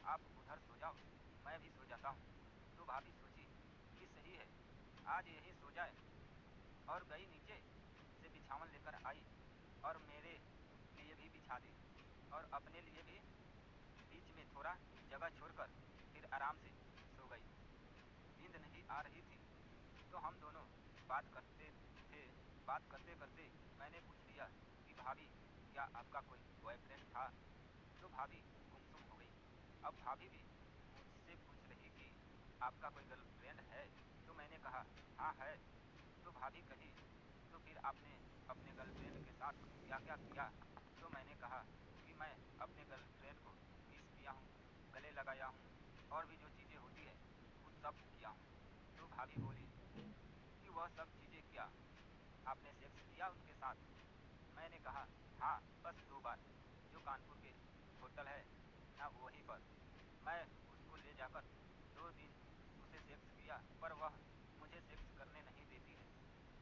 आप उधर सो जाओ, मैं भी सो जाता हूँ। तो भाभी सोची कि सही है, आज यहीं सो जाए, और गई नीचे से बिछावन लेकर आई और मेरे लिए भी बिछा दी और अपने लिए भी बीच में थोड़ा जगह छोड़कर फिर आराम से सो गई। नींद नहीं आ रही थी तो हम दोनों बात करते थे। बात करते करते मैंने पूछ लिया कि भाभी, क्या आपका कोई बॉयफ्रेंड था? तो भाभी गुमसुम हो गई। अब भाभी भी मुझसे पूछ रही कि आपका कोई गर्लफ्रेंड है? तो मैंने कहा हाँ है। तो भाभी कही तो फिर आपने अपने गर्लफ्रेंड के साथ क्या क्या किया? तो मैंने कहा कि मैं अपने गर्लफ्रेंड को किस किया हूँ, गले लगाया हूँ, और भी जो चीज़ें होती है वो सब किया हूँ। तो भाभी बोली कि वह सब चीज़ें क्या, आपने सेक्स किया उनके साथ? मैंने कहा हाँ, बस 2 बार, जो कानपुर के होटल है ना, वहीं पर मैं उसको ले जाकर 2 दिन उसे सेक्स किया, पर वह मुझे सेक्स करने नहीं देती है।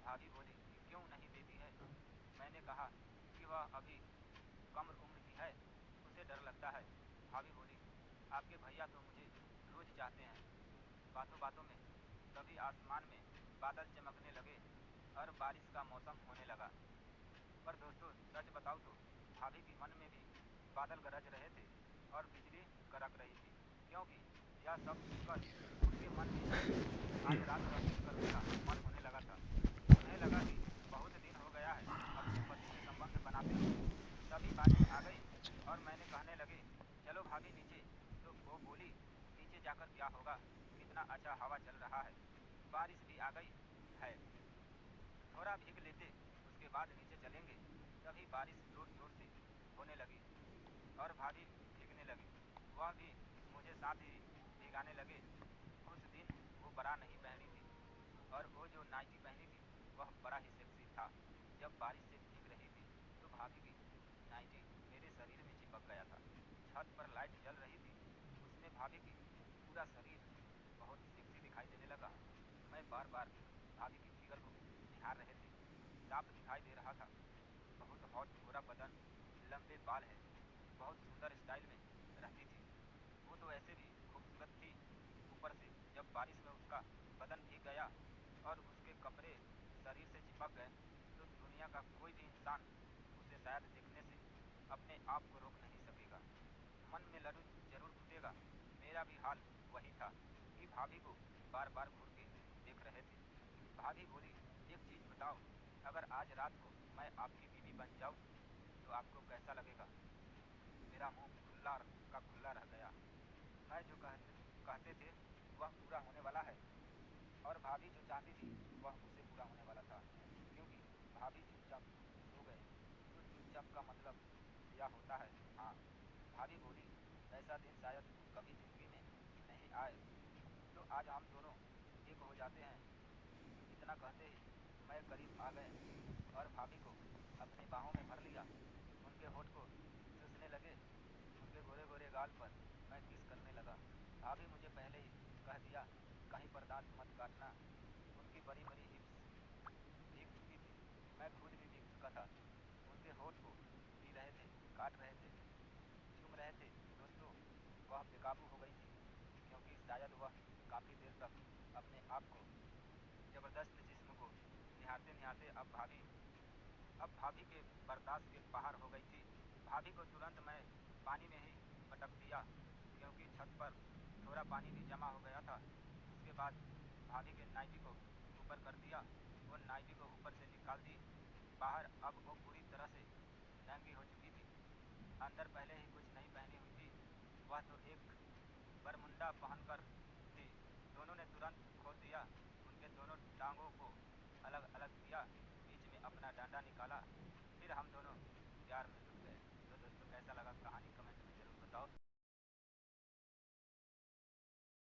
भाभी बोली कि क्यों नहीं देती है? मैंने कहा कि वह अभी कम उम्र की है, उसे डर लगता है। भाभी बोली आपके भैया तो मुझे रोज चाहते हैं। बातों बातों में तभी आसमान में बादल चमकने लगे और बारिश का मौसम होने लगा। पर दोस्तों सच बताऊँ तो भाभी के मन में भी बादल गरज रहे थे और बिजली कड़क रही थी, क्योंकि यह सब सुनकर उसके मन में आज रात रंगीन करने का मन होने लगा था। उन्हें लगा कि बहुत दिन हो गया है अपने पति से संबंध बनाते हुए। तभी बारिश आ गई और मैंने कहने लगे चलो भाभी नीचे, तो वो बोली नीचे जाकर क्या होगा, कितना अच्छा हवा चल रहा है। बारिश भी आ गई है, थोड़ा भीग लेते, उसके बाद नीचे चलेंगे। तभी बारिश जोर जोर से होने लगी और भाभी भीगने लगी। वह भी मुझे साथ ही भिगाने लगे। उस दिन वो बरा नहीं पहनी थी और वो जो नाइटी पहनी थी वह बड़ा ही सेक्सी था। जब बारिश से भीग रही थी तो भाभी की नाइटी मेरे शरीर में चिपक गया था। छत पर लाइट जल रही थी, उसमें भाभी की पूरा शरीर बहुत सेक्सी दिखाई देने लगा। मैं बार बार भाभी की फिगर को निहार रहे थे। साफ दिखाई दे रहा था, बहुत हॉट गोरा बदन, लंबे बाल है, बहुत सुंदर स्टाइल में रहती थी। वो तो ऐसे भी खूबसूरत थी, ऊपर से जब बारिश में उसका बदन भीग गया और उसके कपड़े शरीर से चिपक गए तो दुनिया का कोई भी इंसान उसे शायद देखने से अपने आप को रोक नहीं सकेगा। मन में लड्डू जरूर फूटेगा। मेरा भी हाल वही था कि भाभी को बार बार घूर के देख रहे थे। भाभी बोली एक चीज़ बताओ, अगर आज रात को मैं आपकी बीवी बन जाऊँ तो आपको कैसा लगेगा? मेरा मुंह खुला का खुला रह गया। मैं जो कहते थे वह पूरा होने वाला है और भाभी जो चाहती थी वह उसे पूरा होने वाला था, क्योंकि भाभी चुपचाप सो गए। तो चुपचाप का मतलब यह होता है हाँ। भाभी बोली ऐसा दिन शायद कभी जिंदगी में नहीं आए, तो आज हम दोनों एक हो जाते हैं। इतना कहते ही मैं करीब आ गए और भाभी को अपनी बाहों में भर लिया। उनके होठ को चूसने लगे, उनके गोरे गोरे गाल पर मैं किस करने लगा। भाभी मुझे पहले ही कह दिया कहीं पर दांत मत काटना। उनकी बड़ी बड़ी हिप्स भीग चुकी थी, मैं खुद भी भीग चुका था। उनके होठ को पी रहे थे, काट रहे थे, चूम रहे थे। दोस्तों वह बेकाबू हो गई थी, क्योंकि शायद वह काफ़ी देर तक अपने आप को जबरदस्त जिस्म को निहारते निहारते अब भाभी के बर्दाश्त के बाहर हो गई थी। भाभी को तुरंत मैं पानी में ही पटक दिया, क्योंकि छत पर थोड़ा पानी भी जमा हो गया था। उसके बाद भाभी के नाइटी को ऊपर कर दिया, वो नाइटी को ऊपर से निकाल दी बाहर। अब वो पूरी तरह से नंगी हो चुकी थी, अंदर पहले ही कुछ नहीं पहनी हुई थी। वह तो एक बरमुंडा पहनकर थी। दोनों ने तुरंत खोल दिया, उनके दोनों टांगों को अलग अलग किया